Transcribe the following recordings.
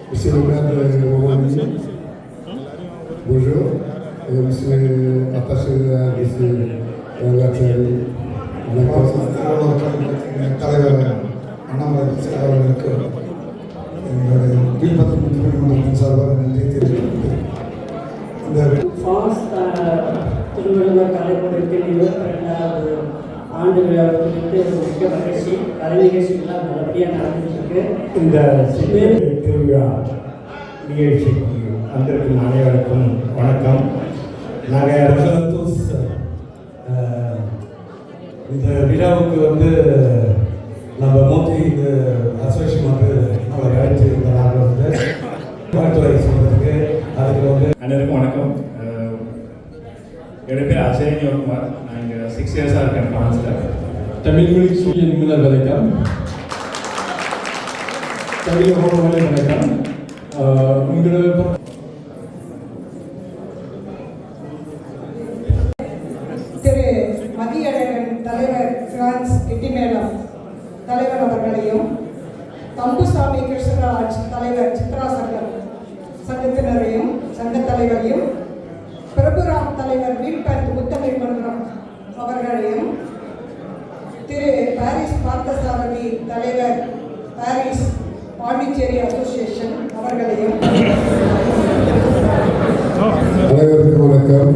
Monsieur le maire de Romandie, bonjour. Monsieur attaché à monsieur Latel, தலைவர் அண்ணாமலை அவர்களுக்கு எங்களுடைய கீழ்பத்து நீதிமன்றத்தின் சார்பாக நன்றி தெரிவித்துள்ளது. திருவள்ளுவர் கலைக்கூடத்தில் 22வது ஆண்டு விழா குறித்து மிக்க மகிழ்ச்சி. கலை நிகழ்ச்சிகள்லாம் நல்லபடியாக நடந்துட்டுருக்கு. இந்த திருவிழா நிகழ்ச்சிக்கு வந்திருக்கும் அனைவருக்கும் வணக்கம். நாங்கள் இந்த விழாவுக்கு நம்ம மோதி அசோசியேஷன் நம்மளை அழைச்சிருந்தனால வாழ்த்துறை சொல்றதுக்கு அதுக்கு அனைவருக்கும் வணக்கம். என்னோட பேர் அஜய் யோகுமார். நான் இங்கே 6 இயர்ஸாக இருக்கேன் ஃப்ரான்ஸில். தமிழ் மொழி சூரியன் முதல் வணக்கம். தமிழ் ஹோமலை வணக்கம். உங்களோட திரு மதியழகன் தலைவர் பிரான்ஸ் கிட்டிமேளம் தலைவர் அவர்களையும், தம்புசாமி கிருஷ்ணராஜ் தலைவர் சித்ரா சங்கத்தினரையும் சங்க தலைவரையும், பிரபுராம் தலைவர் வீழ்பந்து முத்தமிழ் மன்றம் அவர்களையும், திரு பாரிஸ் பார்த்தசாரதி தலைவர் பாரிஸ் பாண்டிச்சேரி அசோசியேஷன் அவர்களையும். அனைவருக்கும் வணக்கம்.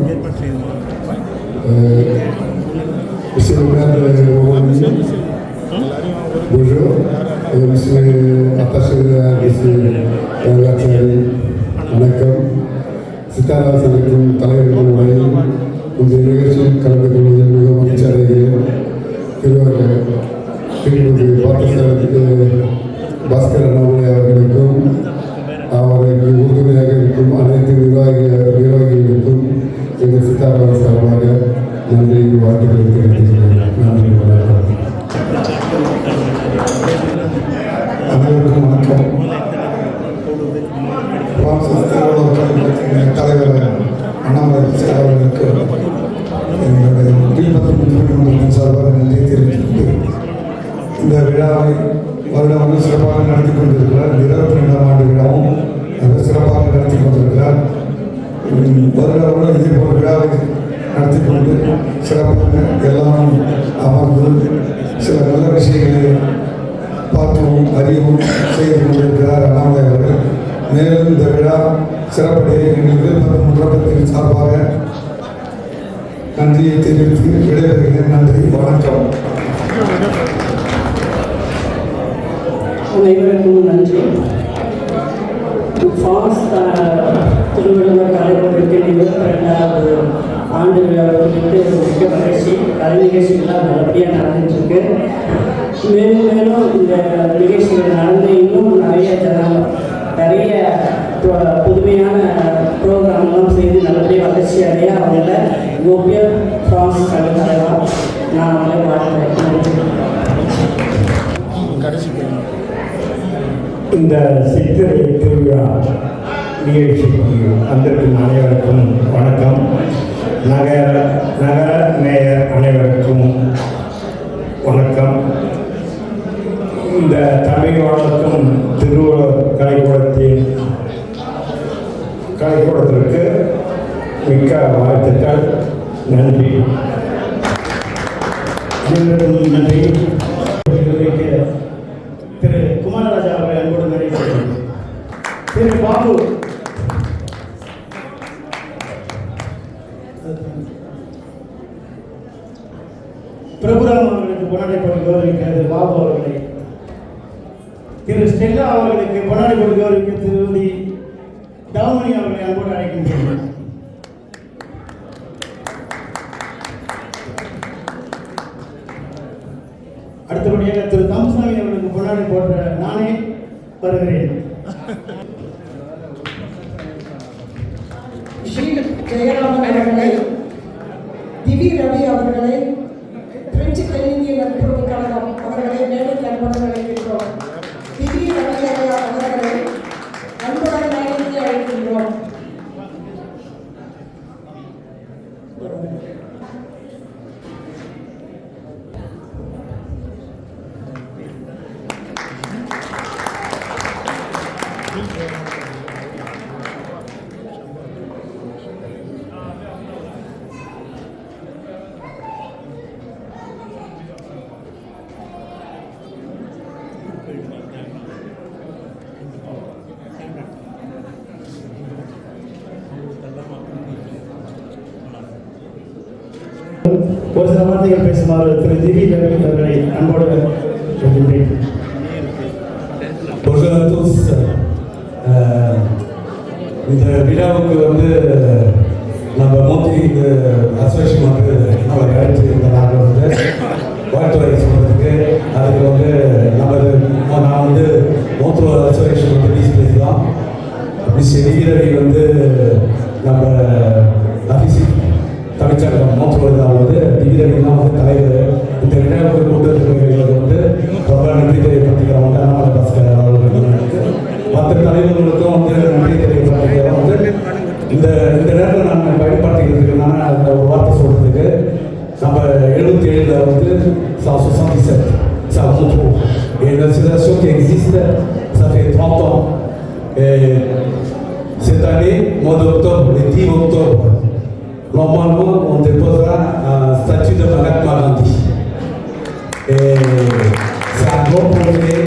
Monsieur le maire de Romandie, bonjour. Monsieur attaché à monsieur Latel, வணக்கம். சித்தாரா சங்கத்தின் தலைவர்களுடையும் இந்த நிகழ்ச்சியில் கலந்து கொள்வதில் மிக மகிழ்ச்சி அடைகிறேன். திருமதி பார்த்தசாரதிக்கு பாஸ்கர் அண்ணாமலை அவர்களுக்கும் அவருக்கு உறுதுணையாக இருக்கும் அனைத்து நிர்வாகிகளுக்கும் எங்கள் சித்தாரா சார்பாக நன்றி வாழ்த்துக்களை தெரிவித்துக்கிறேன். நன்றி, வணக்கம். அனைவருக்கும் வணக்கம். தலைவர் அண்ணாமலை அவர்களுக்கு எங்களுடைய கீழ்பத்து நீதிமன்றத்தின் சார்பாக நன்றி தெரிவித்துள்ளது. இந்த விழாவை வருடம் சிறப்பாக நடத்தி கொண்டிருக்கிறார். 22ஆம் ஆண்டு விழாவும் சிறப்பாக நடத்தி கொண்டிருக்கிறார். வருடம் இதேபோல் விழாவை நடத்தி கொண்டு சிறப்பாக எல்லாரும் அமர்ந்து சில நல்ல விஷயங்களை பார்க்கவும் அறியவும் செய்து கொண்டிருக்கிறார் அண்ணாமலை அவர்கள். மேலும் இந்த விழா சிறப்படைய எங்கள் மன்றத்தின் சார்பாக நன்றியை தெரிவித்து விடைபெறுகிறேன். நன்றி, வணக்கம். அனைவருக்கும் நன்றி. ஃப்ரான்ஸ் திருவள்ளுவர் கலைக்கூடத்தில் 22வது ஆண்டு விழா குறித்து மிக்க மகிழ்ச்சி. கலை நிகழ்ச்சிகள்லாம் நல்லபடியாக நடந்துட்டுருக்கு. மேலும் மேலும் இந்த நிகழ்ச்சிகள் நடந்து இன்னும் நிறைய புதுமையான ப்ரோக்ராம்லாம் செய்து நல்லபடியாக வளர்ச்சி அடைய அவங்கள கோபிய ஃப்ரான்ஸ் தலைவராக நான் அவங்களை வாழ்த்துறேன். இந்த சித்திரை திருவிழா நிகழ்ச்சிக்கு வந்திருக்கும் அனைவருக்கும் வணக்கம். நகர மேயர் அனைவருக்கும் வணக்கம். இந்த தமிழ் வளர்க்கும் திருவள்ளுவர் கலைக்கூடத்திற்கு மிக்க வாழ்த்துக்கள். நன்றி. நன்றி. திரு குமாரராஜா அவர்களை அன்போடு நிறைவு. திரு பாபு பிரபுராம் அவர்களுக்கு பொன்னாடை போட்டு கௌரவிக்கிறது பாபு அவர்களை. திரு ஸ்டெல்லா அவர்களுக்கு பொன்னாடை போட்டு கௌரவிக்க திருமதி தாமணி அவர்களை அன்போடு அழைக்கின்றனர். அடுத்தபடியாக திரு தம்புசாமி அவர்களுக்கு பொன்னாடை போட்ட நானே வருகிறேன். ஸ்ரீ ஜெயராமன் அவர்களை, திவி ரவி அவர்களை, பிரெஞ்சு தென்னிந்திய நட்புறவு கழகம் அவர்களை மேடைக்கு அன்புடன் அழைக்கின்றோம். திவி ரவி அவர்களை அன்புடன் மேடைக்கு அழைக்கின்றோம். ஒரு சில வார்த்தைகள் பேசுமாறு திரு திவி ரவி அவர்களை அன்போடு கேட்கின்றேன். Bonjour à tous. இந்த விழாவுக்கு வந்து நம்ம மோத்தி இந்த அசோசியேஷன் வந்து நம்ம அழைச்சி இந்த நாங்கள் வந்து வாழ்த்துறை சொல்கிறதுக்கு அதுக்கு வந்து நான் வந்து மோத்ரோ அசோசியேஷன் வந்து டிஸ்பிளேஸ் தான். மிஸ்டர் டிவிரவி வந்து நம்ம அபிசி தமிழ்ச்சாளர் மோத்ரோ தான் வந்து டிவிரவி தான் வந்து தலைவர். இந்த விழாவுக்கு கொண்டு வந்திருக்கிறவங்களுக்கு வந்து ரொம்ப நன்றி தெரியப்படுத்திக்கிறோம். அண்ணாமலை பாஸ்கர் அவர்களுக்கு மற்ற தலைவர்களுக்கும் வந்து நன்றி தெரியப்படுத்திக்கிறோம். வந்து இந்த நேரத்தில் நான் பயன்படுத்திக்கிறதுக்கு நான் அந்த ஒரு வார்த்தை சொல்கிறதுக்கு நம்ம 77 வந்து 177 ça retrouve. Et l'association qui existe, ça fait 30 ans. Et cette année, mois d'octobre, le 10 octobre, normalement, on déposera un statut de Mahatma Gandhi. Et c'est un gros projet,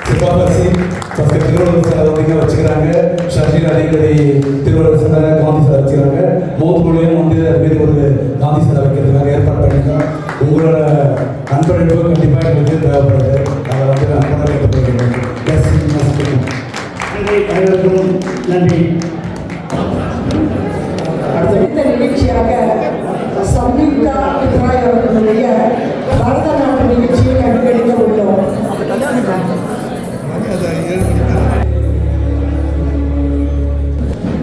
c'est pas facile, parce que Thiruvalluvar வச்சுக்கிறாங்க, ஷர்ஜி அடிக்கடி திருவள்ளுவர் சிலை காந்தி சிலை வச்சுக்கிறாங்க. மோத்ரூலையும் வந்து அதுமாரி ஒரு காந்தி சிலை வைக்கிறதுக்காக ஏற்பாடு பண்ணியிருக்கோம். உங்களோட அன்பளிப்பு கண்டிப்பாக எங்களுக்கு தேவைப்படுது. அதை வந்து நான் கேட்டுக்கொள்கிறேன். அனைவருக்கும் நன்றி. அடுத்த நிகழ்ச்சியாக சம்யுக்தா பித்ராய் அவர்களுடைய பரதநாட்டிய நிகழ்ச்சியை கண்டுபிடிக்க உள்ளோம்.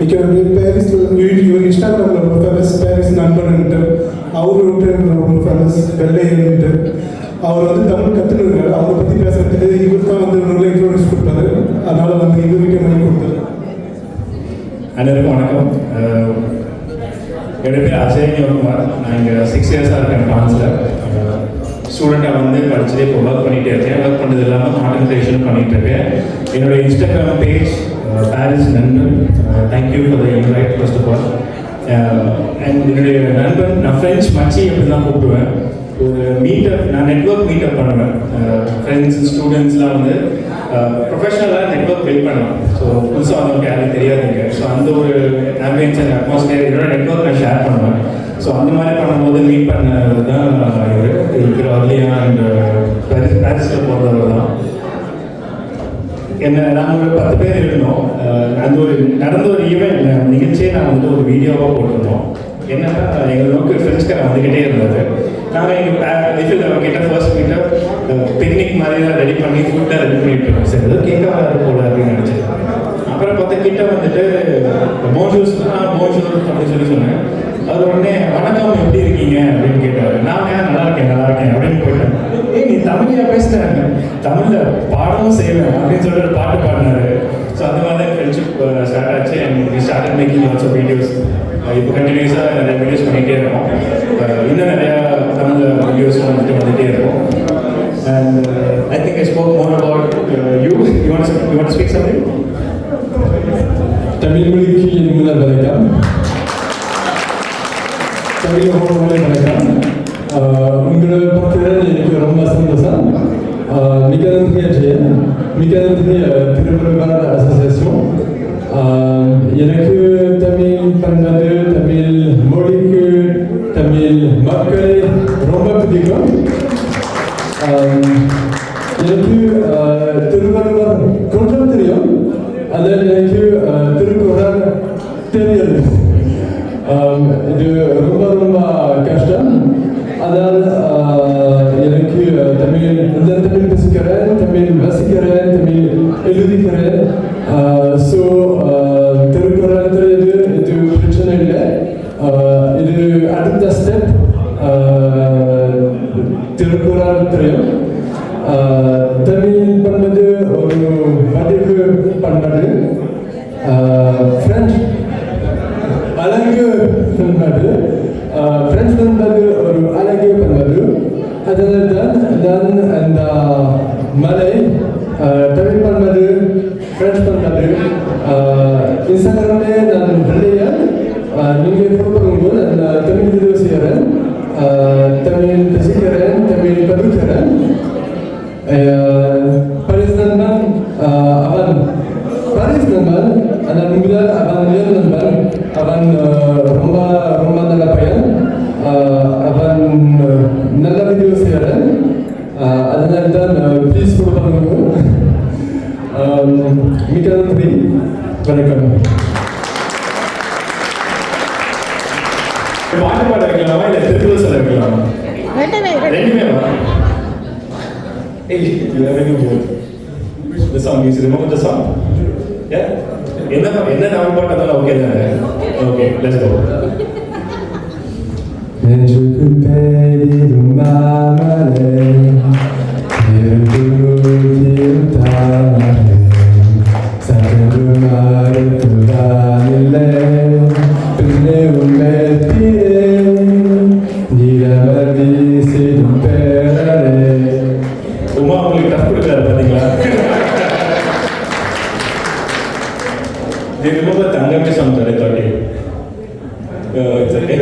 இங்கே வந்து பேரிஸில் வீடியோ இன்ஸ்டாகிராமில் ரொம்ப ஃபேமஸ் பேரிஸ் நண்பன்ட்டு அவர் விட்டு ரொம்ப ஃபேமஸ் வெள்ளையன்ட்டு அவர் வந்து தமிழ் கற்றுன்னு அவரை பற்றி பேசுறதுக்கு இவர் தான் வந்து நல்ல இன்ட்ரோடியூஸ் கொடுத்தாரு. அதனால் வந்து எங்கள் வீட்டை பண்ணி கொடுத்தாரு. அனைவருக்கும் வணக்கம். என்னோட பேர் அஜய் யோகுமார். நான் இங்கே 6 இயர்ஸாக இருக்கேன் ஃப்ரான்ஸில். ஸ்டூடெண்ட்டாக வந்து படிச்சுட்டே இப்போ ஒர்க் பண்ணிகிட்டே இருக்கேன். ஒர்க் பண்ணது இல்லாமல் கான்டென்ட்ரேஷன் பண்ணிகிட்டு இருக்கேன். என்னோட இன்ஸ்டாகிராம் பேஜ் பாரிஸ் நண்பன். Thank you for the invite first of all. And என்னுடைய நண்பன் நான் ஃப்ரெண்ட்ஸ் மச்சி அப்படி தான் கூப்பிடுவேன். ஒரு மீட்டப், நான் நெட்வொர்க் மீட்டப் பண்ணுவேன். ஃப்ரெண்ட்ஸ் ஸ்டூடெண்ட்ஸ்லாம் வந்து ப்ரொஃபஷனலாக நெட்வொர்க் பில்ட் பண்ணலாம். ஸோ புதுசாக வந்தவங்க யாரும் தெரியாதுங்க. ஸோ அந்த ஒரு ஆம்பியன்ஸ் அண்ட் அட்மாஸ்பியர் என்னோட நெட்வொர்க் நான் ஷேர் பண்ணுவேன். ஸோ அந்த மாதிரி பண்ணும்போது மீட் பண்ணது தான் இருக்கிற அர்லியா அண்ட் பாரிஸில் போகிறவர் தான். என்ன நாங்கள் ஒரு 10 பேர் இருந்தோம். அந்த ஒரு நடந்த ஒரு ஈவெண்ட் நிகழ்ச்சியை நான் வந்து ஒரு வீடியோவாக போட்டிருந்தோம். என்னன்னா எங்கள் நோக்கு ஃப்ரெண்ட்ஸ்காரன் வந்துக்கிட்டே இருந்தார். நாங்கள் எங்கள் லைஃப்பில் கிட்ட ஃபர்ஸ்ட் மீட்டர் பிக்னிக் மாதிரிலாம் ரெடி பண்ணி ஃபுட்டாக ரெடி பண்ணிட்டு இருக்கோம். சரி ஏதோ கேட்க வராது போல அப்படின்னு நினச்சேன். அப்புறம் பார்த்தா கிட்ட வந்துட்டு போன்ஜூஸ் அப்படின்னு சொன்னேன். அது உடனே வணக்கம் எப்படி இருக்கீங்க அப்படின்னு கேட்டார். நான் நல்லா இருக்கேன் அப்படின்னு போயிட்டேன். நீ தமிழில் பேசுகிறேன், தமிழில் பாடவும் செய்வேன் அப்படின்னு சொல்லிட்டு ஒரு பாட்டு பாடினாரு. ஸோ அந்த மாதிரி தான் ஃப்ரெண்ட்ஷிப் ஸ்டார்ட் ஆச்சு. And start making also videos. இப்போ கண்டினியூஸாக நிறைய வீடியோஸ் பண்ணிகிட்டே இருக்கோம். இன்னும் நிறையா தமிழ் வீடியோஸும் வந்துட்டே இருக்கும். And I think I spoke more about you want to speak something. Tamil மொழிக்கு என் முதல் வணக்கம். தமிழ் உறவுகளை வணக்கம். உங்களை பார்க்கிறேன் எனக்கு ரொம்ப சந்தோஷம். மிக நன்றி அஜயன், மிக நன்றி திருவள்ளுவர் அசோசியேஷன். எனக்கு தமிழ் பண்ணது, தமிழ் மொழிக்கு, தமிழ் மக்களை ரொம்ப பிடிக்கும். எனக்கு திருவள்ளுவர் கொஞ்சம் தெரியும், அதில் எனக்கு திருக்குறள் தெரியாது. இது ரொம்ப கஷ்டம். அதனால் எனக்கு தமிழ் பேசுகிறேன், தமிழ் வாசிக்கிறேன், தமிழ் எழுதுகிறேன். ஸோ திருக்குறள் தெரியுது, இது பிரச்சனை இல்லை. இது அடுத்த ஸ்டெப் திருக்குறள் தெரியும். தமிழ் பண்ணது ஒரு பதிவு பண்ணது, ஃப்ரெஞ்ச் அழகு பண்ணது, ஃப்ரெஞ்ச் பண்ணது ஒரு அழகு பண்ணது. அதனால் தான் அந்த மலை தமிழ் பண்ணது, ஃப்ரெஞ்ச் பண்ணது, பாரிஸ் நண்பன் அதன் முதல் அவன் முதல் நண்பன் அவன் ரொம்ப ரொம்ப நல்ல பையன் அவன் நல்ல வீடியோ செய்கிறான் அதனால தான் ப்ளீஸ் கொடுப்பாங்க மிக நன்றி வணக்கம் பாட்டு பாட வைக்கலாமா இல்லை திருக்குறள் சொல்ல வைக்கலாமா? ரெண்டுமே வா. Hey, you have any both? The song, you remember the song? Yeah? என்ன தமிழ் பாட்டு அதெல்லாம் ஓகே தானே? Okay, let's go. நெஞ்சுக்கு பெரிதும் மாமலை திருக்குறள் தாமரை சகரு மாறுக்கு வானிலை பின்னே உண்மைத்திரே நீரவதி செய்தும் பேரரே. உமா உங்களுக்கு டஃப் கொடுக்காரு பார்த்தீங்களா? Do you remember the Angami song that I taught you? It's okay.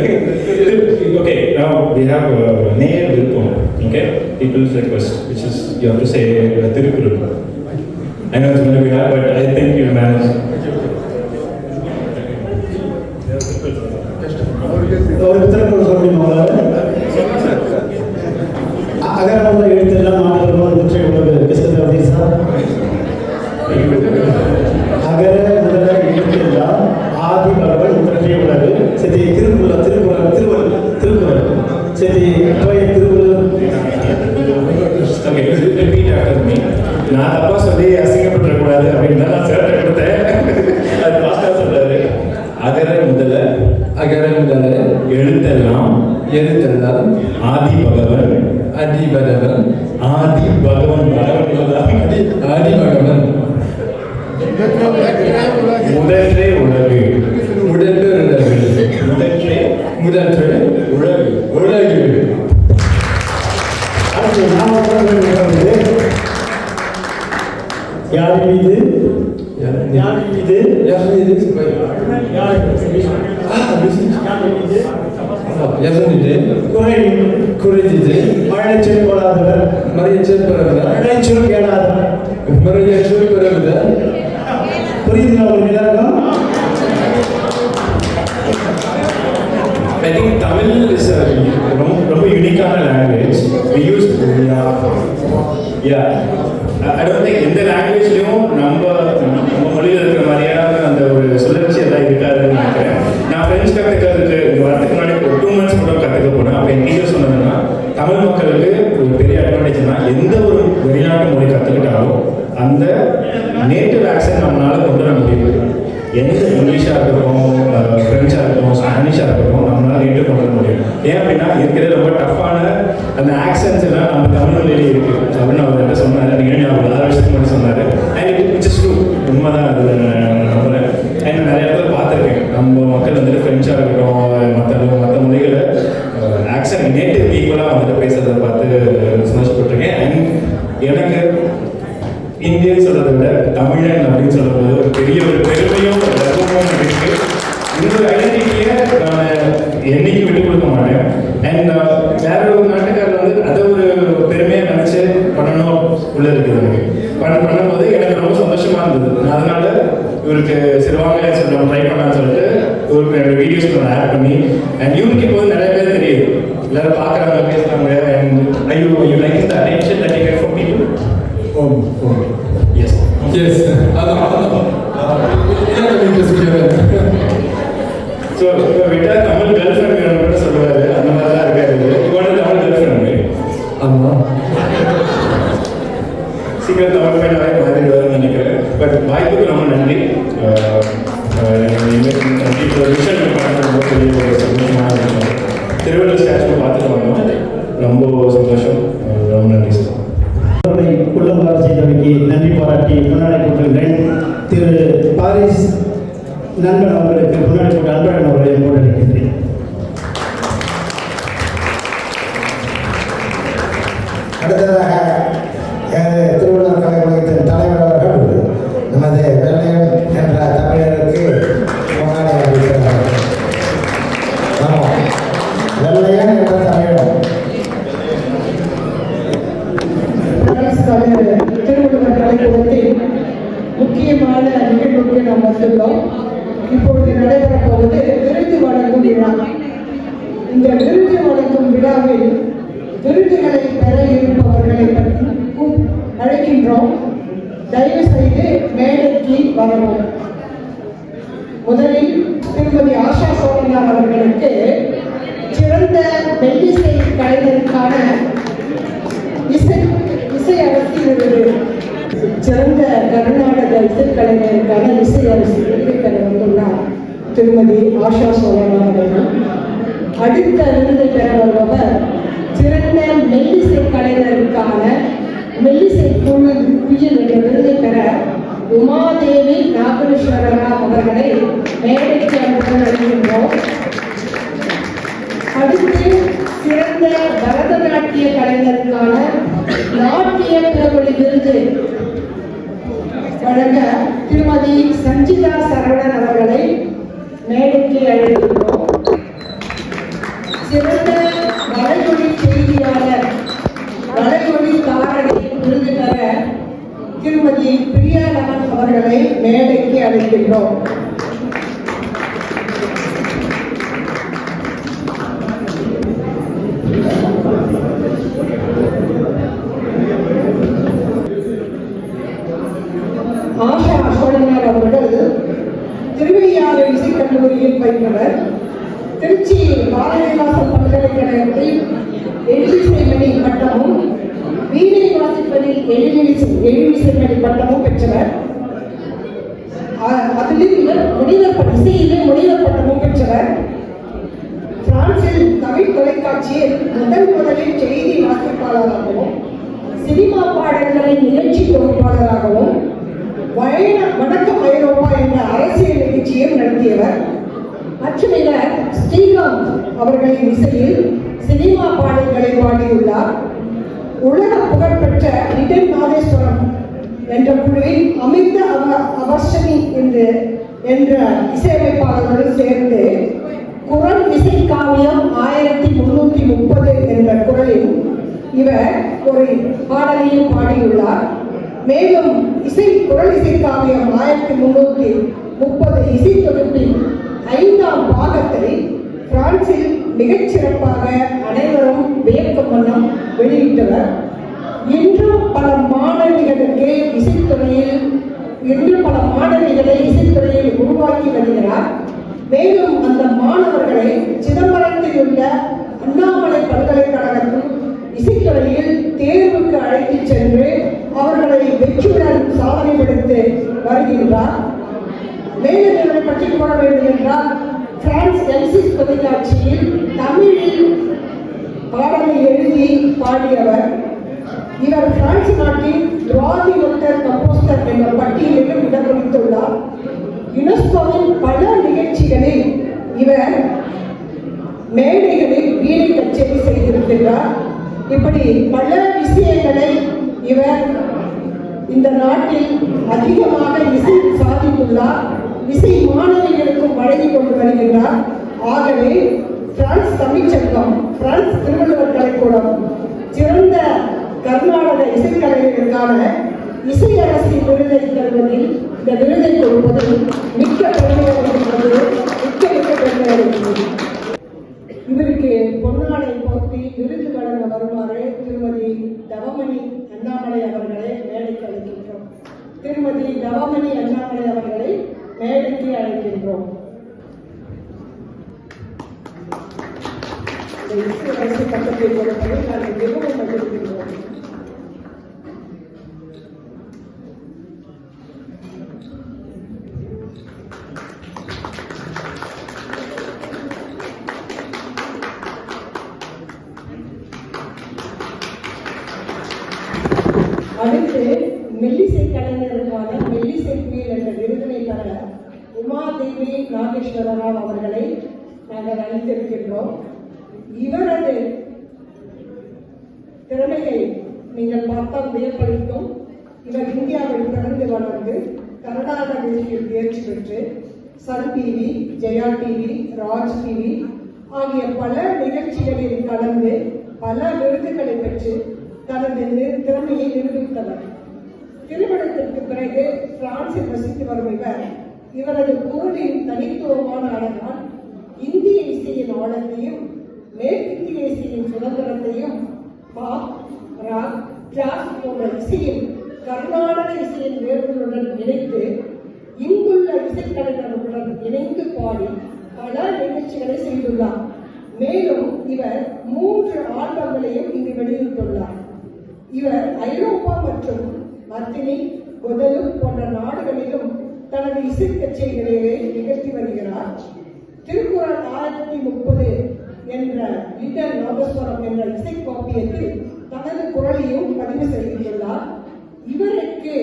Okay, now we have Neer Vilpum, okay? People's request, which is you have to say Tirukkural. I know it's going to be hard, but I think you'll manage. ஒரு திருக்குறள் சொல்ல முடியுமா? அகரமுள்ள எழுத்தெல்லாம் மாணவர்கள் முற்றை உள்ளது கிறிஸ்தவ sir. அகர முதல எழுத்தெல்லாம் ஆதி பகவன் முற்றே உள்ளது. சரி திருக்குறள் சரி Thirukkural. Okay, repeat after me. நான் தப்பா சொல்லி அசிங்கப்பட்டுறக்கூடாது அப்படின்னு தான் நான் சேர்த்து கொடுத்தேன். அது பாஸ்டா சொல்றாரு. அகர முதல எழுத்தெல்லாம் ஆதி பகவன் முதற்றே உலகு அடுத்து யார் மீது மழைச்சொல் போடாதவர் மழைச்சொல் கேளாதவர் புரியுதுங்களா உங்களுக்கு எல்லாருக்கும்? I think Tamil is a ரொம்ப யூனிக்கான language. We use yeah. I don't think எந்த லாங்குவேஜ்லையும் நம்ம மொழியில் இருக்கிற மாதிரியான அந்த ஒரு சுழற்சி எல்லாம் இருக்காதுன்னு நினைக்கிறேன். நான் ஃப்ரெண்ட்ஸ் கற்றுக்கிறதுக்கு வரதுக்கு முன்னாடி ஒரு 2 months மட்டும் கற்றுக்க போனேன். அப்போ என் டீச்சர் சொன்னதுன்னா தமிழ் மக்களுக்கு ஒரு பெரிய அட்வான்டேஜ்னா எந்த ஒரு வெளிநாட்டு மொழி கற்றுக்கிட்டாலும் அந்த நேட்டிவ் ஆக்சன்ட் நம்மளால கொண்டு வர முடியும். எந்த இங்கிலீஷாக இருக்கட்டும், ஃப்ரெஞ்சாக இருக்கட்டும், ஸ்பானிஷாக இருக்கட்டும், நம்மளால நேட்டிவ் கொண்டு வர முடியும். ஏன் அப்படின்னா இருக்கிற ரொம்ப டஃப்பான அந்த ஆக்சன்ஸ் எல்லாம் நம்ம தமிழ் மொழியிலே இருக்கு அப்படின்னு அவர் என்ன சொன்னார். நீங்கள் அவர் 6 வருஷத்துக்கு முன்னாடி சொன்னார். அண்ட் இட்ஸ் ட்ரூ, உண்மைதான் அது நம்புறேன். அண்ட் நிறைய இடத்துல பார்த்துருக்கேன் நம்ம மக்கள் வந்துட்டு ஃப்ரெஞ்சாக இருக்கட்டும் மற்ற மொழிகளை ஆக்சன்ட் நேட்டிவ் ஈக்குவலாக வந்துட்டு பேசுறதை பார்த்து சந்தோஷப்பட்டிருக்கேன். அண்ட் எனக்கு இந்தியன் சொல்றதை விட தமிழன் அப்படின்னு சொல்லும்போது ஒரு பெரிய ஒரு பெருமையும் கர்வமும் இருக்கு. இந்த ஐடென்டிட்டியை நான் என்னைக்கும் விட்டு கொடுக்க மாட்டேன். அண்ட் வேற ஒரு நாட்டுக்காரர் வந்து அதை ஒரு பெருமையாக நினைச்சு பண்ணணும் உள்ள இருக்குது எனக்கு. பண்ணும்போது எனக்கு ரொம்ப சந்தோஷமா இருந்தது. அதனால இவருக்கு சிறுவாங்க சொல்றோம் ட்ரை பண்ணான்னு சொல்லிட்டு ஒரு வீடியோஸ் நான் ஆட் பண்ணி அண்ட் இவருக்கு இப்போ நிறைய பேர் தெரியுது, எல்லாரும் பார்க்குறாங்க, பேசுறாங்க. And you like the attention that you get from people. Yes. So, விட்டா தமிழ் கேர்ள் ஃப்ரெண்ட் வேணும்னு சொல்லுவாரு. அந்த மாதிரி தான் இருக்காரு. இவனோட தமிழ் கேர்ள் ஃப்ரெண்ட். ஆமா, சீக்கிரம் தமிழ் பையனாவே மாறிடுவாருன்னு நினைக்கிறேன். பட் வாய்ப்புக்கு ரொம்ப நன்றி. விஷயம் ரொம்ப பெரிய ஒரு சந்தோஷமான விஷயம். திருவள்ளுவர் ஸ்டாச்சு பார்த்துட்டு வந்தோம். ரொம்ப சந்தோஷம். ரொம்ப நன்றி சார். உள்ளவர்களாக செய்தவைக்கு நன்றி பாராட்டி முன்னாடி கொண்டிருக்கிறேன். திரு பாரிஸ் நண்பன் அவர்களுக்கு முன்னாடி கொண்ட அன்பழகன் அவர்களை போட்டிருக்கின்றேன். அடுத்ததாக திருவள்ளுவர் கலைக்கழகத்தின் தலைவர் அவர்கள் நமது வெள்ளையன் என்ற தமிழருக்கு முன்னாடி அறிவிக்கிறார்கள். ஆமாம், வெள்ளையன் என்ற தமிழன் திருவள்ளுவர் கலைக்கூடத்தில் முக்கியமான நிகழ்வு வந்துள்ளோம். இப்பொழுது நடைபெறப் போவது விருது வழங்கும் விழா. இந்த விருது வழங்கும் விழாவில் விருதுகளை பெற இருப்பவர்களை அழைக்கின்றோம். தயவு செய்து மேடைக்கு வரவும். முதலில் திருமதி ஆஷா சோழனார் அவர்களுக்கு சிறந்த மெல்லிசை கலைஞருக்கான இசை அரசி விருது, சிறந்த கர்நாடக இசைக்கலைஞருக்கான இசை அரசி விருது பெற வந்துள்ளார் திருமதி ஆஷா சோழனார் அவர்கள். அடுத்த விருது பெற வருபவர் சிறந்த மெல்லிசை கலைஞருக்கான மெல்லிசை குழுவில் என்ற விருதை பெற உமாதேவி நாகேஸ்வரராவ் அவர்களை மேடைக்கு அன்புடன் அழைக்கின்றோம். அடுத்து சிறந்த பரதநாட்டிய கலைஞருக்கான நாட்டிய பிரபலி விருது வழங்க திருமதி சஞ்சிதா சரவணன் அவர்களை மேடைக்கு அழைக்கின்றோம். சிறந்த வலைமொழி செய்தியாளர் வலைமொழி தாரணை விருது பெற திருமதி பிரியாலமன் அவர்களை மேடைக்கு அழைக்கின்றோம். ஆஷா சோழனார் அவர்கள் திருவையாறு இசைக்கல்லூரியில் பயின்றவர். திருச்சி பாரதிதாசன் பல்கலைக்கழகத்தில் எழிலிசைமணி பட்டமும் வீணை வாசிப்பதில் எழிலிசைமணி பட்டமும் பெற்றவர். அதில் இவர் இசையிலே முனைவர் பட்டமும் பெற்றவர். பிரான்சில் தமிழ் தொலைக்காட்சியில் முதலில் செய்தி வாசிப்பாளராகவும் சினிமா பாடல்களின் நிகழ்ச்சி தொகுப்பாளராகவும் வணக்கம் ஐரோப்பா என்ற அரசியல் நிகழ்ச்சியும் நடத்தியவர். மற்றும் இவர் ஸ்ரீகாந்த் அவர்களின் இசையில் சினிமா பாடல்களை பாடியுள்ளார். உலக புகழ்பெற்ற ரிடன் நாதேஸ்வரம் என்ற குழுவில் அமிர்த அவர்ஷனி என்ற இசையமைப்பாளர்களுடன் சேர்ந்து குரல் இசை காவியம் 1330 என்ற குரலில் இவர் ஒரு பாடலையும் பாடியுள்ளார். மேலும் குரல் இசை காவியம் 1330 இசை தொகுப்பில் 5ஆம் பாகத்தை பிரான்சில் மிகச்சிறப்பாக அனைவரும் வியக்கும் வண்ணம் வெளியிட்டவர். இன்றும் பல மாணவிகளை இசைத்துறையில் உருவாக்கி வருகிறார். மேலும் அந்த மாணவர்களை சிதம்பரத்தில் உள்ள அண்ணாமலை பல்கலைக்கழகத்தில் இசைத்துறையில் தேர்வுக்கு அழைத்து சென்று அவர்களை வெற்றியுடன் சாதனை படுத்தி வருகின்றார். மேலும் இவரை பற்றி கூற வேண்டும் என்றால் பிரான்ஸ் எம்சிஸ் தொலைக்காட்சியில் தமிழில் பாடலை எழுதி பாடியவர். இவர் பிரான்ஸ் நாட்டின் துவாதி ஒட்டர் கம்போஸ்டர் என்ற பட்டியலிலும் இடம் பிடித்துள்ளார். யுனெஸ்கோவின் பல நிகழ்ச்சிகளில் இவர் மேடைகளில் வீணை கச்சேரி செய்திருக்கிறார். இப்படி பல விஷயங்களை இவர் இந்த நாட்டில் அதிகமாக இசை சாதித்துள்ளார். இசை மாணவிகளுக்கும் வழங்கிக் கொண்டு வருகின்றார். ஆகவே பிரான்ஸ் தமிழ்ச்சங்கம், பிரான்ஸ் திருவள்ளுவர் கலைக்கூடம் சிறந்த கர்நாடக இசைக்கலைஞர்களுக்கான இசை அரசி விருதை தருவதில் இந்த விருதை கொடுப்பதில் மிக்க பெருமையாக இருக்கிறது. இவருக்கு பொன்னாடை போர்த்தி விருது வழங்க வருமாறு திருமதி தவமணி அண்ணாமலை அவர்களை மேடைக்கு அழைக்கின்றோம். திருமதி தவமணி அண்ணாமலை அவர்களை மேடைக்கு அழைக்கின்றோம். அரசு பட்டத்தில் கொடுப்பதை நாங்கள் மிகவும் மகிழ்கின்றோம். அடுத்து மெல்லிசை கலைஞருக்கான மெல்லிசை குயில் என்ற விருதினை பெற உமாதேவி நாகேஸ்வரராவ் அவர்களை நாங்கள் அழைத்திருக்கின்றோம். இவரது திறமையை நீங்கள் பார்த்தால் வியப்பளிக்கும். இவர் இந்தியாவில் பிறந்து வளர்ந்து கர்நாடக இசையில் தேர்ச்சி பெற்று Sun TV, Jaya TV, Raj TV ஆகிய பல நிகழ்ச்சிகளில் கலந்து பல விருதுகளை பெற்று தனது திறமையை நிரூபித்தவர். திருமணத்திற்கு பிறகு பிரான்சில் வசித்து வரும் இவர் இவரது குரலின் தனித்துவமான அழகால் இந்திய இசையின் ஆழத்தையும் மேற்கிந்திய இசையின் சுதந்திரத்தையும் பாப், ராக், ஜாஸ் போன்ற இசையின் கர்நாடக இசையின் வேர்களுடன் இணைத்து இங்குள்ள இசைக்கலைஞர்களுடன் இணைந்து பாடி பல நிகழ்ச்சிகளை செய்துள்ளார். மேலும் இவர் 3 ஆல்பங்களையும் இங்கு வெளியிட்டுள்ளார். இவர் ஐரோப்பா மற்றும் மத்தினி, கொதலுக் போன்ற நாடுகளிலும் தனது இசை கச்சேரிகளை நிகழ்த்தி வருகிறார். திருக்குறள் 1030 என்ற லிட்டர் நாதஸ்வரம் என்ற இசை காப்பியத்தில் தனது குரலையும் பதிவு செய்துள்ளார். இவருக்கு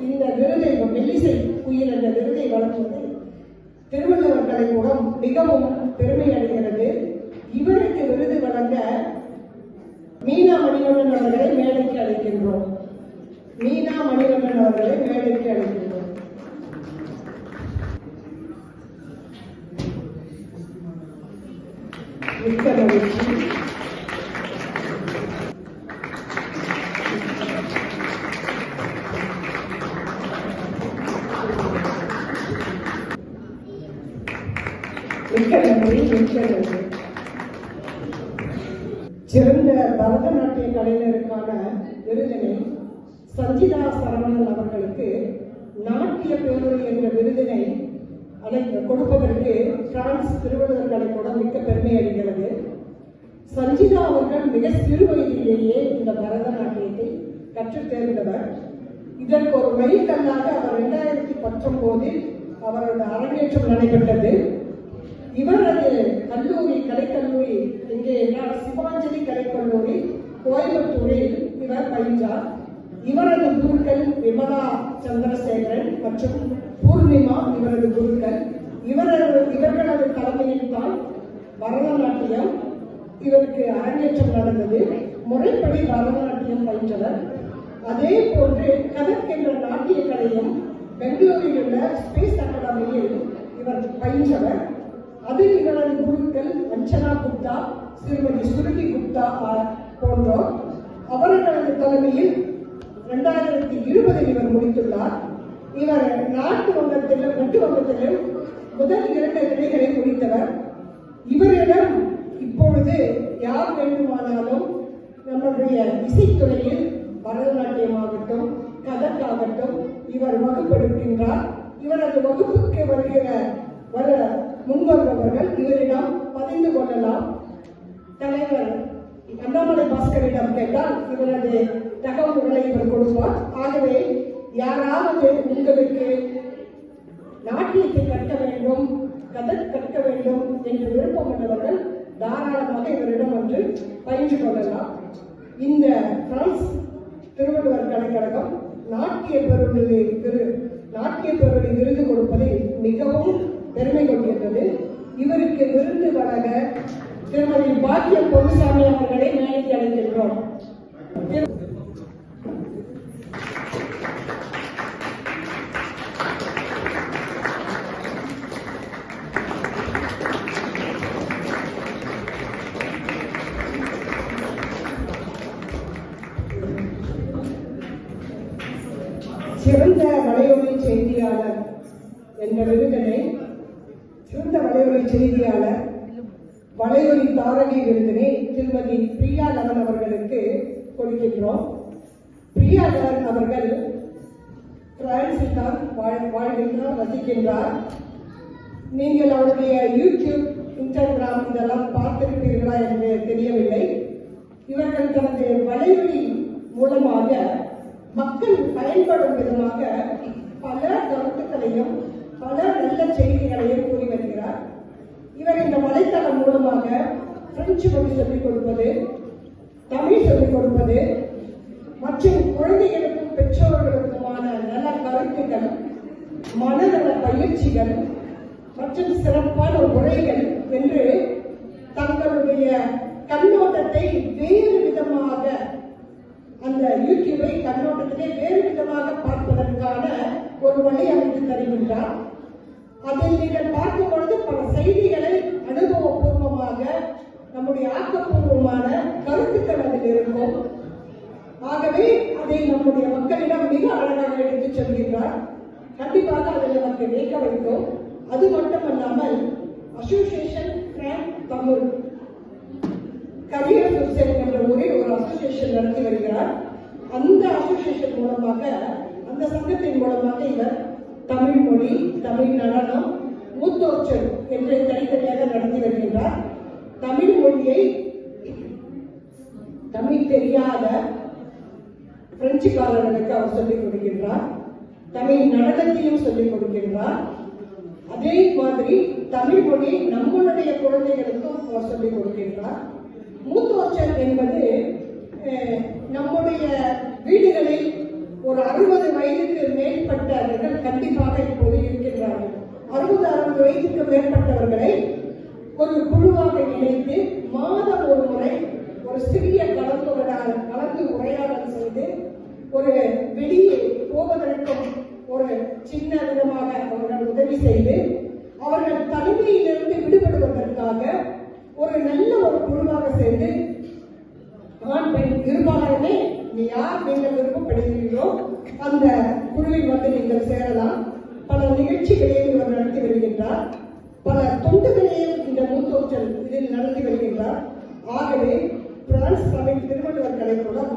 இந்த விருதை, மெல்லிசை குயில் என்ற விருதை வழங்குவது திருவள்ளுவர் கலைக்கூடம் மிகவும் பெருமை அடைகிறது. இவருக்கு விருது வழங்க மீனா மணிவண்ணன் அவர்களை மேடைக்கு அழைக்கின்றோம். மீனா மணிவண்ணன் அவர்களை மேடைக்கு அழைக்கின்றோம். மிக்க மகிழ்ச்சி. மிக்க நன்றி, மிக்க நன்றி. சிறந்த பரதநாட்டிய கலைஞருக்கான விருதினை சஞ்சிதா சரவணன் அவர்களுக்கு நாட்டிய பேரொழி என்ற விருதினை கொடுப்பதற்கு பிரான்ஸ் திருவள்ளுவர் கலைக்கூடம் மிக்க பெருமை அளிக்கிறது. சஞ்சிதா அவர்கள் மிக சிறு வயதிலேயே இந்த பரதநாட்டியத்தை கற்றுத் தேர்ந்தவர். இதற்கு ஒரு மைல்கல்லாக அவர் 2019 அவரது அரங்கேற்றம் நடைபெற்றது. இவரது கல்லூரி, கலைக்கல்லூரி இங்கே சிவாஞ்சலி கலைக்கல்லூரி கோயம்புத்தூரில் இவர் பயின்றார். இவரது குருக்கள் விமலா சந்திரசேகரன் மற்றும் பூர்ணிமா இவரது குருக்கள். இவர்களது தலைமையில் தான் பரதநாட்டியம் இவருக்கு அரங்கேற்றம் நடந்தது. முறைப்படி பரதநாட்டியம் பயின்றவர். அதே போன்று கதக் என்ற நாட்டிய கலையும் பெங்களூரில் உள்ள ஸ்பேஸ் அகாடமியில் இவர் பயின்றவர். அதில் இவரது குருக்கள் அஞ்சனா குப்தா, ஸ்ரீமதி சுருதி குப்தா போன்றோர். அவர்களது தலைமையில் 2020 இவர் முடித்துள்ளார். இவர் நாட்டு வங்கத்திலும் முதல் 2 நிலைகளை முடித்தவர். இவரிடம் இப்பொழுது யார் வேண்டுமானாலும் நம்முடைய இசைத்துறையில் பரதநாட்டியமாகட்டும், கதக்காகட்டும் இவர் வகுப்பெடுக்கின்றார். இவரது வகுப்புக்கு முன்வருபவர்கள் இவரிடம் பதிந்து கொள்ளலாம். தலைவர் அண்ணாமலை பாஸ்கரிடம் கேட்டால் இவரது தகவல்களை இவர் கொடுப்பார். ஆகவே யாராவது உங்களுக்கு நாட்டியத்தை கற்க வேண்டும், கதக் கற்க வேண்டும் என்று விருப்பம் உள்ளவர்கள் தாராளமாக இவரிடம் வந்து பயின்று கொள்ளலாம். இந்த பிரான்ஸ் திருவள்ளுவர் கலைக்கழகம் நாட்டிய பேரொழி விருது கொடுப்பதை மிகவும் பெருமை கொள்கின்றது. இவருக்கு விருது வழங்க திருமதி பாக்கியம் பொன்னுசாமி அவர்களை மேடைக்கு அழைக்கின்றோம். சிறந்த வலையொலி செய்தியாளர் என்ற விருதினை சிறந்த வலையொலி செய்தியாளர், வலையொலி தாரகை விருதினை திருமதி பிரியா லவன் அவர்களுக்கு கொடுக்கின்றோம். பிரியா லவன் அவர்கள் பிரான்சில் தான் வாழ்கின்றார், வசிக்கின்றார். நீங்கள் அவருடைய யூடியூப், இன்ஸ்டாகிராம் இதெல்லாம் பார்த்திருப்பீர்களா என்று தெரியவில்லை. இவர்கள் தனது வலையொலி மூலமாக மக்கள் பயன்படும் விதமாக பல கருத்துக்களையும் பல நல்ல செய்திகளையும் கூறி வருகிறார். இவர் இந்த வலைத்தளம் மூலமாக பிரெஞ்சு மொழி சொல்லிக் கொடுப்பது, தமிழ் சொல்லிக் கொடுப்பது மற்றும் குழந்தைகளுக்கும் பெற்றோர்களுக்குமான நல்ல கருத்துக்கள், மனநல பயிற்சிகள் மற்றும் சிறப்பான உரைகள் என்று தங்களுடைய கண்ணோட்டத்தை வேறு விதமாக, அந்த யூடியூபை கண்ணோட்டத்திலே வேறு விதமாக பார்ப்பதற்கான ஒரு வழி அமைத்து தருகின்றார். அதில் நீங்கள் பார்க்கும் பொழுது பல செய்திகளை அனுபவபூர்வமாக நம்முடைய ஆக்கப்பூர்வமான கருத்துக்கள் அதில் இருக்கும். ஆகவே அதை நம்முடைய மக்களிடம் மிக அழகாக எடுத்துச் செல்கின்றார். கண்டிப்பாக அதில் நமக்கு நிற்க வைக்கும். அது மட்டுமல்லாமல் association Frank Tamil career society என்ற ஊரில் ஒரு அசோசியேஷன் நடத்தி வருகிறார். அந்த அசோசியேஷன் மூலமாக, அந்த சங்கத்தின் மூலமாக இவர் தமிழ் மொழி, தமிழ் நடனம், மூத்தோர் சொல் என்று தனித்தனியாக நடத்தி வருகின்றார். தமிழ் மொழியை தமிழ் தெரியாத பிரெஞ்சுக்காரர்களுக்கு அவர் சொல்லிக் கொடுக்கின்றார். தமிழ் நடனத்தையும் சொல்லிக் கொடுக்கின்றார். அதே மாதிரி தமிழ் மொழி நம்மளுடைய குழந்தைகளுக்கும் அவர் சொல்லிக் கொடுக்கின்றார். மூத்தோச்சல் என்பது நம்முடைய வீடுகளில் ஒரு 60 வயதுக்கு மேற்பட்டவர்கள் கண்டிப்பாக இப்போது இருக்கின்றார்கள். 60 வயதுக்கு மேற்பட்டவர்களை ஒரு குழுவாக இணைத்து மாதம் ஒரு முறை ஒரு சிறிய கலந்து உரையாடல் செய்து ஒரு வெளியே போவதற்கும் ஒரு சின்ன விதமாக அவர்கள் உதவி செய்து அவர்கள் தனிமையிலிருந்து விடுபடுவதற்காக ஒரு நல்ல ஒரு குழுவாக சேர்ந்து ஆண் பெண் இருபாலருமே நீ யார் நீங்கள் விருப்பப்படுகிறீர்களோ அந்த குழுவில் வந்து நீங்கள் சேரலாம். பல நிகழ்ச்சிகளையும் இவர் நடத்தி வருகின்றார். பல தொண்டுகளையும் இந்த மூத்தோற்றல் இதில் நடத்தி வருகின்றார். ஆகவே பிரான்ஸ் தமிழ் திருவள்ளுவர் கலைக்கூடம்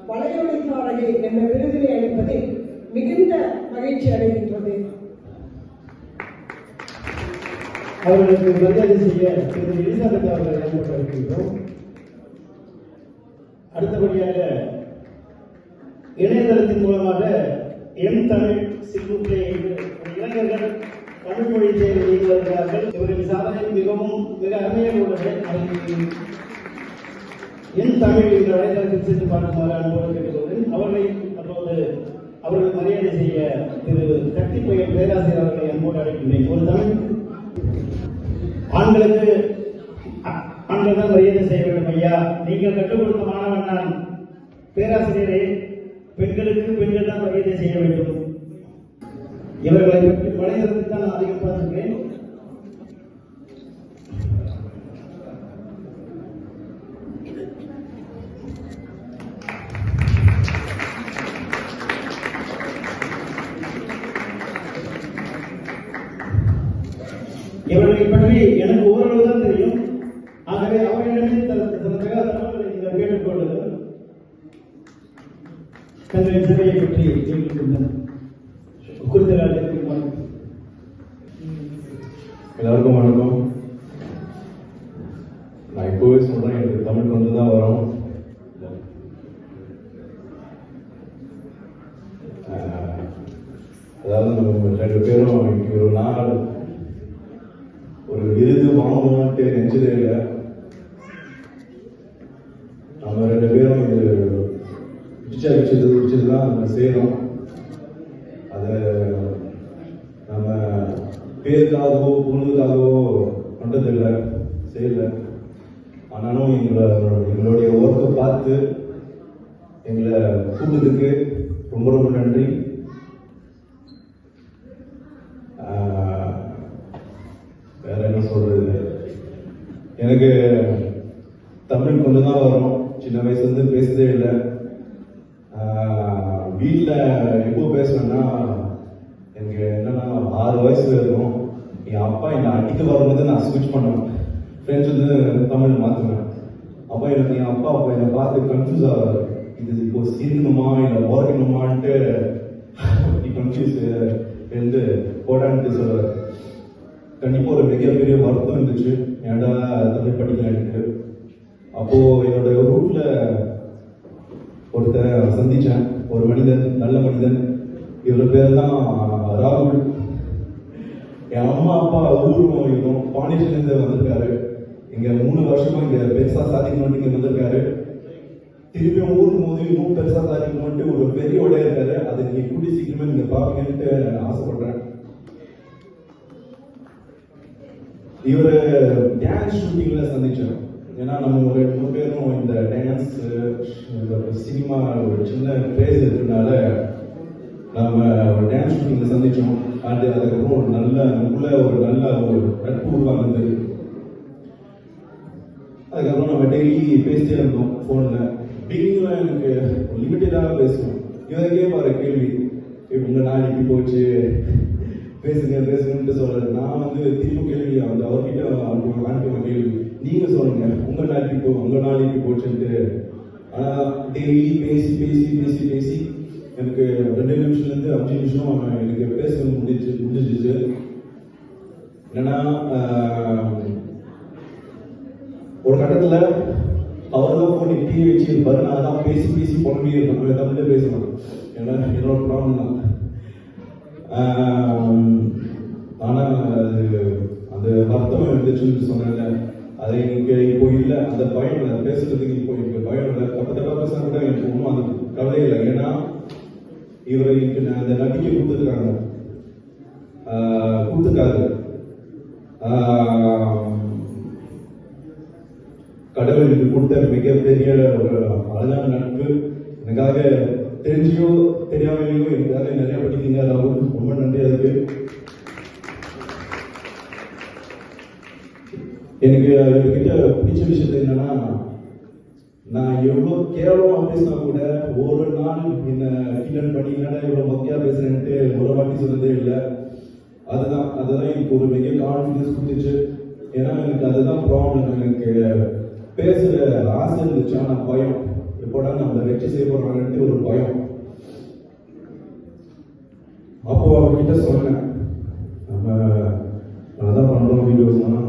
வளையொலிக்காரகை என்ற விருதினை அளிப்பதில் மிகுந்த மகிழ்ச்சி அடைகின்றது. அவர்களுக்கு மரியாதை செய்ய திரு எலிசாபெத் அவர்களை அழைக்கின்றோம். அடுத்தபடியாக இணையதளத்தின் மூலமாக எம் தமிழ் சிறுத்தை இளைஞர்கள் தமிழ் மொழி தேர்வு செய்து வருகிறார்கள். இவர்கள் சாதனை மிக அருமையாக உள்ளது. என் தமிழ் என்ற வலைதளத்தில் சென்று பார்க்குமாறு அனுபவம் கேட்டுக்கொள்கிறேன். அவர்கள் மரியாதை செய்ய திரு கட்டிப்பயல் பேராசிரியர் அவர்களை அன்போடு அழைக்கின்றேன். ஒரு தமிழ் ஆண்கள் தான் மரியாதை செய்ய வேண்டும். ஐயா, நீங்கள் கற்றுக் கொடுத்த மாணவன் நான். பேராசிரியரே, பெண்களுக்கு பெண்கள் தான் மரியாதை செய்ய வேண்டும். இவர்களை பற்றி வலைதளத்தில் தான் அதிகம் பார்த்துக்கிறேன். இவர்களை பற்றி எனக்கு ஓரளவு தான் தெரியும். ஆகவே அவர்களிடமே தகவல்களை நீங்கள் கேட்டுக்கொள்ளுங்கள். தங்களின் சேவையை பற்றி எல்லாருக்கும் வணக்கம். நான் இப்போவே சொல்றேன், எனக்கு தமிழ் வந்து தான் வரும். அதாவது நம்ம 2 பேரும் ஒரு நாள் ஒரு விருது வாங்கணும்ட்டு நினைச்சதே இல்லை. நம்ம 2 பேரும் இது பிடிச்சது தான் நம்ம செய்யறோம். அதை நம்ம பேருக்காகவோ பொண்ணுக்காகவோ பண்றதில்லை, செய்யலை. ஆனாலும் எங்களுடைய ஒர்க்கை பார்த்து எங்களை கூப்பிட்டதுக்கு ரொம்ப ரொம்ப நன்றி. வேற என்ன சொல்றது, எனக்கு தமிழ் கொஞ்சம் தான் வரும். சின்ன வயசுலேருந்து பேசுறதே இல்லை. வீட்டில் எப்போ பேசுவேன்னா, எனக்கு என்னன்னா 6 வயசுல இருக்கும். என் அப்பா என்னை அடிக்க வரும்போது நான் ஸ்விட்ச் பண்ணுவேன், ஃப்ரெண்ட்ஸ் வந்து தமிழ் மாற்றுவேன். அப்போ எனக்கு என் அப்பா அப்போ என்னை பார்த்து கன்ஃபியூஸ் ஆகாது, இது இப்போ சிரிக்கணுமா இல்லை உரைக்கணுமான்ட்டு கன்ஃபியூஸ் இருந்து போடான்ட்டு சொல்லுவார். கண்டிப்பாக ஒரு மிகப்பெரிய வருத்தம் இருந்துச்சு, ஏன்டா தமிழ் படிக்கலான்ட்டு. அப்போது என்னோட ரூட்ல ஒருத்தர் சந்தித்தேன், ஒரு மனிதன், நல்ல மனிதன். இவர் பேர் தான் ராகுல். என் அம்மா அப்பா ஊரும் இவரும் பாண்டிச்சேரியிலேருந்து வந்திருக்காரு. இங்கே 3 வருஷமா இங்கே பெருசாக சாதிக்கணும்னு இங்கே வந்திருக்காரு. திருப்பியும் ஊருக்கு போது இன்னும் பெருசாக சாதிக்கணும்ட்டு ஒரு பெரிய இருக்காரு. அதை நீங்கள் கூட்டி சீக்கிரமே நீங்கள் பார்ப்பீங்கன்ட்டு ஆசைப்படுறேன். இவர் டான்ஸ் ஷூட்டிங்ல சந்திச்சோம். ஏன்னா நம்ம ஒரு 2-3 பேரும் இந்த டான்ஸ், இந்த சினிமா ஒரு சின்ன கிரேஸ் இருக்கிறதுனால நம்ம ஒரு டான்ஸ் ஷூட்டிங்ல சந்திச்சோம். அதுக்கப்புறம் ஒரு நல்ல நட்பு உருவானது. அதுக்கப்புறம் நம்ம டெய்லி பேசிட்டே இருந்தோம் ஃபோனில். பிகினிங்ல எனக்கு லிமிட்டடாக பேசுவோம். இவருக்கே பாரு கேள்வி உங்கள் நாள் இப்படி போச்சு பேசுங்கன்ட்டு சொல்கிறது. நான் வந்து திரும்ப கேள்வி வந்து அவர்கிட்ட அவங்க அனுப்புவ கேள்வி நீங்கள் சொல்லுங்கள் உங்கள் நாள் இப்படி போச்சுன்ட்டு. ஆனால் டெய்லி பேசி எனக்கு 2 நிமிஷம்லேருந்து 5 நிமிஷம் எனக்கு பேச முடிஞ்சிச்சு. என்னன்னா ஒரு கட்டத்தில் அவர் தான் போட்டு டீ வச்சு பாரு, நான் தான் பேசி புலம்பி நம்ம தமிழ்ல பேசணும், ஏன்னா என்னோட ப்ராப்ளம் தான். ஆனால் அது அந்த வருத்தம் இருந்துச்சுன்னு சொன்னாங்க. அது எனக்கு இப்போ இல்லை, அந்த பயம் இல்லை, பேசுறதுக்கு இப்போ எனக்கு பயம் இல்லை. தப்பா பேசினா கூட எனக்கு ஒன்றும் அந்த கவலை இல்லை. ஏன்னா இவரை எனக்கு அந்த நம்பிக்கை கொடுத்துருக்காங்க. கடவுள் எனக்கு கொடுத்த மிகப்பெரிய ஒரு அழகான நட்பு. எனக்காக தெரிஞ்சியோ தெரியாமலையோ எனக்காக நிறைய படிக்கிறீங்க, அதாவது ரொம்ப நன்றி. அதுக்கு எனக்கு இவர்கிட்ட பிடிச்ச விஷயத்த என்னன்னா, நான் எவ்வளோ கேவலமாக பேசினா கூட ஒரு நாள் என்ன கிண்டல் பண்ணி என்னடா இவ்வளோ மொக்கையா பேசுறேன்ட்டு ஒரு வாட்டி சொன்னதே இல்லை. அதுதான் எனக்கு ஒரு பெரிய கான்ஃபிடன்ஸ் கொடுத்துச்சு. ஏன்னா எனக்கு அதுதான் ப்ராப்ளம். எனக்கு பேசுகிற ஆசை இருந்துச்சு, ஆனால் பயம், எப்போடா நம்மளை வச்சு செய்ய போறாங்கன்ட்டு ஒரு பயம். அப்போ அவர்கிட்ட சொன்னேன், நம்ம தான் பண்றோம் வீடியோஸ்லாம்,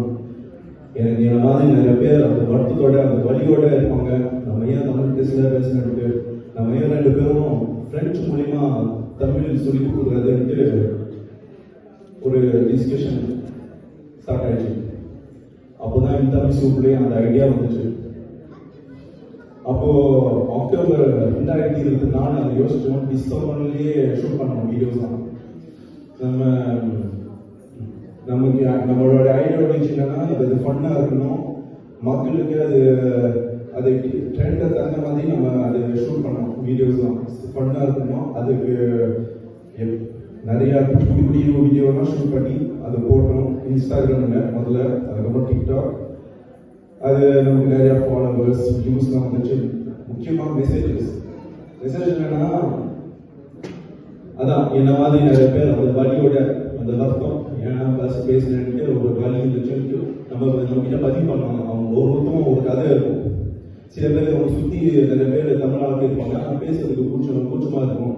எனக்கு என்ன மாதிரி நிறைய பேர் அந்த வருத்தத்தோட அந்த வலியோட இருப்பாங்க. நம்ம ஏன் தமிழ் பேசுறேன்ட்டு, நம்ம ஏன் 2 பேரும் ஃப்ரெண்ட்ஸ் மூலியமா தமிழ் சொல்லி கொடுக்குறதுன்ட்டு ஒரு டிஸ்கஷன் ஸ்டார்ட் ஆயிடுச்சு. அப்போதான் இந்த சூப்லேயே அந்த ஐடியா வந்துச்சு. அப்போ அக்டோபர் 2024 அதை யோசிச்சோம். டிசம்பர்லேயே ஷூட் பண்ணோம் வீடியோஸ் தான். நம்மளோட ஐடியா என்னன்னா, அது ஃபன்னாக இருக்கணும், மக்களுக்கு அது ட்ரெண்டை தகுந்த மாதிரி நம்ம அதை ஷூட் பண்ணோம். வீடியோஸ் தான் ஃபன்னாக இருக்கணும். அதுக்கு நிறையா குடி வீடியோலாம் ஷூட் பண்ணி அதை போட்டோம் இன்ஸ்டாகிராம்ல முதல்ல, அதுக்கப்புறம் டிக்டாக். அது நமக்கு நிறையா ஃபாலோவர்ஸ் வியூஸ்லாம் வந்துச்சு. முக்கியமாக மெசேஜ் என்னன்னா, அதான் என்ன மாதிரி நிறைய பேர் அந்த வலியோட அந்த வருத்தம், ஏன்னா ஃபர்ஸ்ட் பேசுனேன்ட்டு ஒரு வலி இருந்துச்சுன்ட்டு நம்ம கிட்ட பதிவு பண்ணுவாங்க. அவங்க ஒவ்வொருத்தரும் ஒரு கதை இருக்கும். சில பேர் அவங்க சுற்றி நிறைய பேர் தமிழ்நாட்டில் இருப்பாங்க, ஆனால் பேசுறதுக்கு கூச்சமாக இருக்கும்.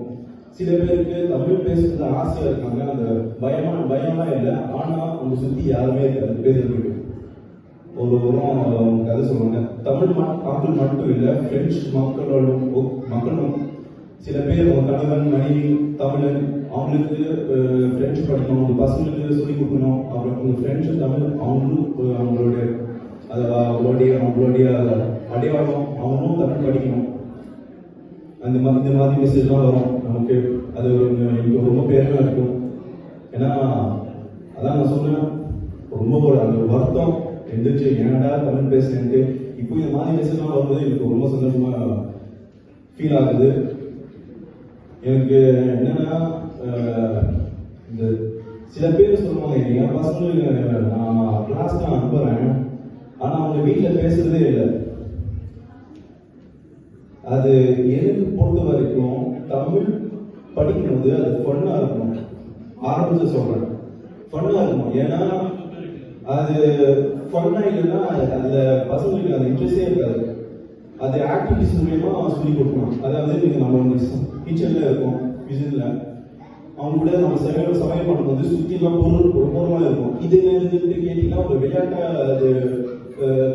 சில பேருக்கு தமிழ் பேசுறது ஆசையாக இருக்காங்க, அந்த பயம்லாம் இல்லை, ஆனால் அவங்க சுற்றி யாருமே இருக்காது பேசுறதுக்கு. ஒரு உரம் கதை சொல்லுவாங்க. தமிழ் மக்கள் மட்டும் இல்லை, பிரெஞ்சு மக்களும் சில பேர் அவங்க கணவன் மனைவி தமிழன், அவங்களுக்கு பிரெஞ்சு படிக்கணும், அவங்க பசங்களுக்கு சொல்லிக் கொடுக்கணும். அவங்க பிரெஞ்சு தமிழ் அவங்களும் அவங்களுடைய அடையாளம், அவங்களும் தமிழ் படிக்கணும். இந்த மாதிரி மெசேஜ்லாம் வரும் நமக்கு. அது எனக்கு ரொம்ப பெருமையாக இருக்கும். ஏன்னா அதான் நான் சொன்னேன், ரொம்ப அந்த வருத்தம் எந்திரிச்சு ஏன்டா தமிழ் பேசுறேன்ட்டு. இப்போ இந்த மாதிரி மெசேஜ்லாம் வரும்போது எனக்கு ரொம்ப சந்தோஷமாக ஃபீல் ஆகுது. எனக்கு என்னன்னா, இந்த சில பேர் சொல்லுவாங்க, என் பசங்களுக்கு நான் கிளாஸ் தான் அனுப்புறேன், ஆனால் அவங்க வீட்டில் பேசுறதே இல்லை. அது எனக்கு பொறுத்த வரைக்கும் தமிழ் படிக்கும்போது அது ஃபன்னாக இருக்கணும். ஆரம்பிச்சு சொல்றேன், ஃபன்னாக இருக்கணும். ஏன்னா அது ஃபன்னாக இல்லைன்னா அந்த பசங்களுக்கு அந்த இன்ட்ரெஸ்டே இருக்காது. அது ஆக்டிவிட்டிஸ் மூலியமா சொல்லி கொடுக்கணும். அதாவது நம்ம கிச்சன்ல இருக்கோம், கிச்சன்ல அவங்க கூட நம்ம சமையல் பண்ணும்போது சுற்றிலாம் பொருளாக இருக்கும். இது கேட்டீங்கன்னா ஒரு விளையாட்டா அது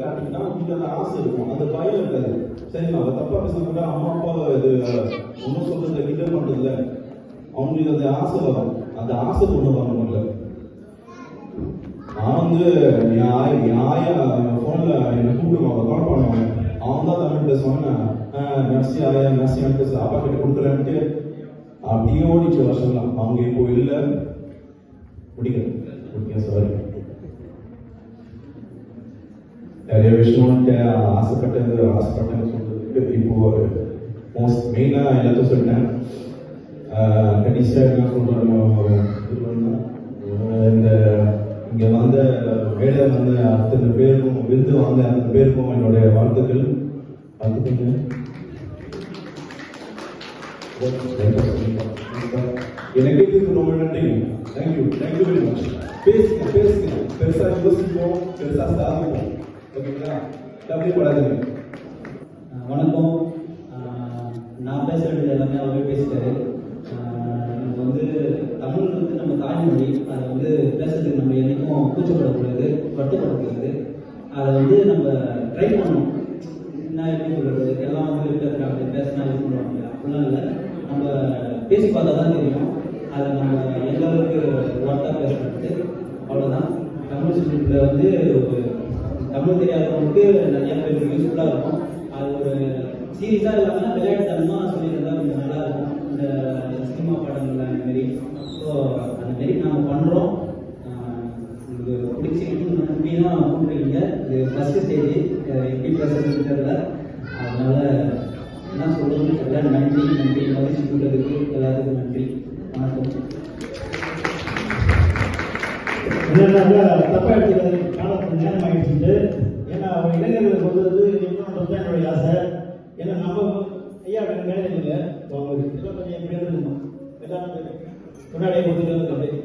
காட்டிங்கன்னா அவங்களுக்கு அந்த ஆசை இருக்கும், அந்த பயம் இருக்காது. சரி, நம்ம தப்பா பேச கூட அம்மா அப்பா இது ஒன்றும் சொல்றதை கிண்டல் பண்றதுல அவங்களுக்கு அந்த ஆசை வரும். அந்த ஆசை கொண்டு வரணும்ல. நான் வந்து என் ஆயா ஃபோன்ல என்னை கூப்பிடுவாங்க, கால் பண்ணுவாங்க. அவங்க தான் தமிழ் பேசுவாங்க. நர்சி ஆயா நர்சியான்னு பேச அப்பா கிட்ட கொடுக்குறேன்ட்டு அப்படியே ஓடிச்சு வருஷம்லாம். அவங்க இப்போ இல்லை, பிடிக்க சாரி. நிறைய விஷயம் ஆசைப்பட்டேன்னு சொல்றதுக்கு இப்போ மெயினாக எல்லாத்தையும் சொல்லிட்டேன். கடைசியாக என்ன சொல்கிறேன், இந்த இங்கே வந்த மேடை வந்த அத்தனை பேருக்கும், விருது வந்த அத்தனை பேருக்கும் என்னுடைய வாழ்த்துக்கள். எனக்கு இதுக்கு ரொம்ப நன்றி. Thank you very much. பேசுங்க பெருசா யோசிப்போம், பெருசா சாதிப்போம். ஓகேங்களா? கவலைப்படாதீங்க. வணக்கம். நான் பேச வேண்டியது எல்லாமே அவரே பேசிட்டாரு. நம்ம வந்து தமிழ் வந்து நம்ம தாய்மொழி, அதை வந்து பேசுறதுக்கு நம்ம என்றைக்கும் கூச்சப்படக்கூடாது, வருத்தப்படக்கூடாது. அதை வந்து நம்ம ட்ரை பண்ணணும். என்ன எப்படி சொல்றது, எல்லாம் வந்து பேசுகிறாங்க, பேசினா இது பண்ணுவாங்க, அப்படிலாம் இல்லை. நம்ம பேசி பார்த்தா தான் தெரியும் அதை நம்ம எந்த அளவுக்கு ஒர்த்தாக பேசுறது. அவ்வளோதான். தமிழ் ஸ்கிரிப்டில் வந்து தமிழ் தெரியாதவங்களுக்கு நிறைய பேருக்கு யூஸ்ஃபுல்லாக இருக்கும். அது ஒரு சீரியஸாக இல்லாமல் விளையாட்டுத்தனமாக சொல்லியிருந்தா கொஞ்சம் நல்லா இருக்கும். இந்த சினிமா படங்கள் அந்தமாரி. ஸோ அந்தமாரி நாங்கள் பண்ணுறோம். உங்களுக்கு பிடிச்சிருக்கு நம்பி தான் கூப்பிடுவீங்க. இது ஃபஸ்ட்டு ஸ்டேஜ், எப்படி பேசுறதுன்னு தெரியல. அதனால் என்ன சொல்கிறதுன்னு தெரியல. நன்றி மதிச்சு கூட்டதுக்கு எல்லாத்துக்கும் நன்றி. வணக்கம். என்னன்னா தப்பா எடுத்துக்கிறது காலத்துக்கு நேரம் ஆகிடுச்சு. ஏன்னா அவர் இளைஞர்களை சொல்றது என்னன்றது தான் என்னுடைய ஆசை. ஏன்னா நம்ம ஐயா மேலே இல்லை, அவங்களுக்கு இதெல்லாம் கொஞ்சம் எப்படி இருக்கணும், எல்லாம் முன்னாடியே கொடுத்துட்டு வந்து அப்படியே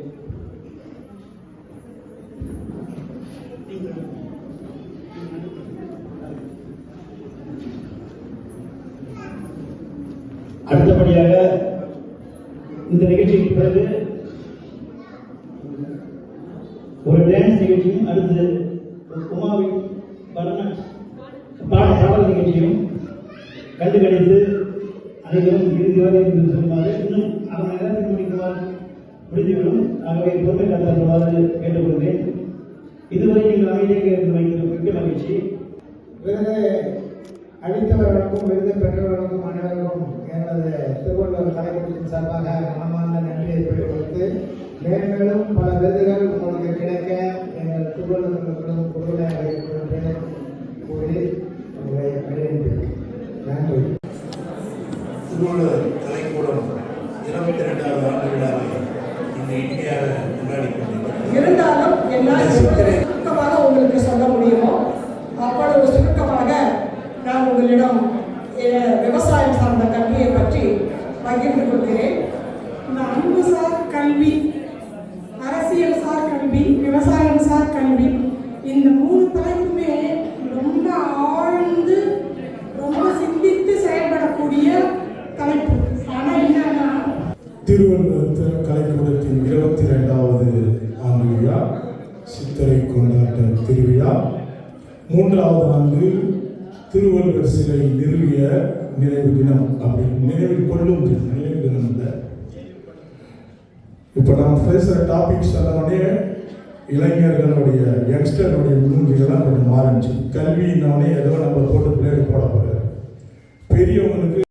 அடுத்தபடியாக இந்த நிகழ்ச்சிக்கு பிறகு ஒரு டான்ஸ் நிகழ்ச்சியும், அடுத்து உமாவின் பாடல் நிகழ்ச்சியும் கண்டுகளித்து அனைவரும் இறுதி வரை என்று சொன்னாரு. இன்னும் அவன் நேரத்தில் முடிந்துவிடும். ஆகவே பொறுமை காத்தவாறு கேட்டுக்கொள்கிறேன். இதுவரை நீங்கள் அமைதியாக இருந்து வைத்திருக்கும் மிக்க மகிழ்ச்சி. விருது அளித்தவர்களுக்கும் விருது பெற்றவர்களுக்கும் அனைவருக்கும் எனது திருவள்ளுவர் கலைக்குழுவின் சார்பாக மனமார்ந்த நன்றியை பெற்றுக்கொடுத்து, மேலும் பல விருதுகள் உங்களுக்கு கிடைக்க எங்கள் திருவள்ளுவர்களும் பொருளாக கூறி உங்களை அடைகின்றேன். நன்றி. திருவள்ளுவர் கலைக்கூடம் 22வது ஆண்டு விழாவை இந்த இந்தியாவில் கொண்டாடி கொண்டிருக்கிறது. இருந்தாலும் என்னால் சுருக்கமாக உங்களுக்கு சொல்ல முடியுமோ அவ்வளவு சுருக்கமாக நான் உங்களிடம் விவசாயம் சார்ந்த கல்வியை பற்றி பகிர்ந்து கொள்கிறேன். இந்த அன்புசார் கல்வி, அரசியல் சார் கல்வி, விவசாயம் சார் கல்வி, இந்த 3 தலைப்புமே ரொம்ப ஆழ்ந்து ரொம்ப சிந்தித்து செயல்படக்கூடிய தலைப்பு. ஆனால் என்னன்னா திருவள்ளுவர் கலைக்கூடத்தின் 22வது ஆண்டு விழா, சித்திரை கொண்டாட்ட திருவிழா, 3வது ஆண்டு திருவள்ளுவர் சிலை நிறுவிய நினைவு தினம். அப்படி நினைவில் கொள்ளும் நினைவு தினம் இல்லை. இப்போ நம்ம பேசுகிற டாபிக்ஸ் எல்லாமே இளைஞர்களுடைய யங்ஸ்டருடைய மூஞ்சிகள்லாம் கொஞ்சம் மாறிச்சு. கல்வியினோடனே ஏதோ நம்ம போட்டு பிளேடு போட போகிறார். பெரியவங்களுக்கு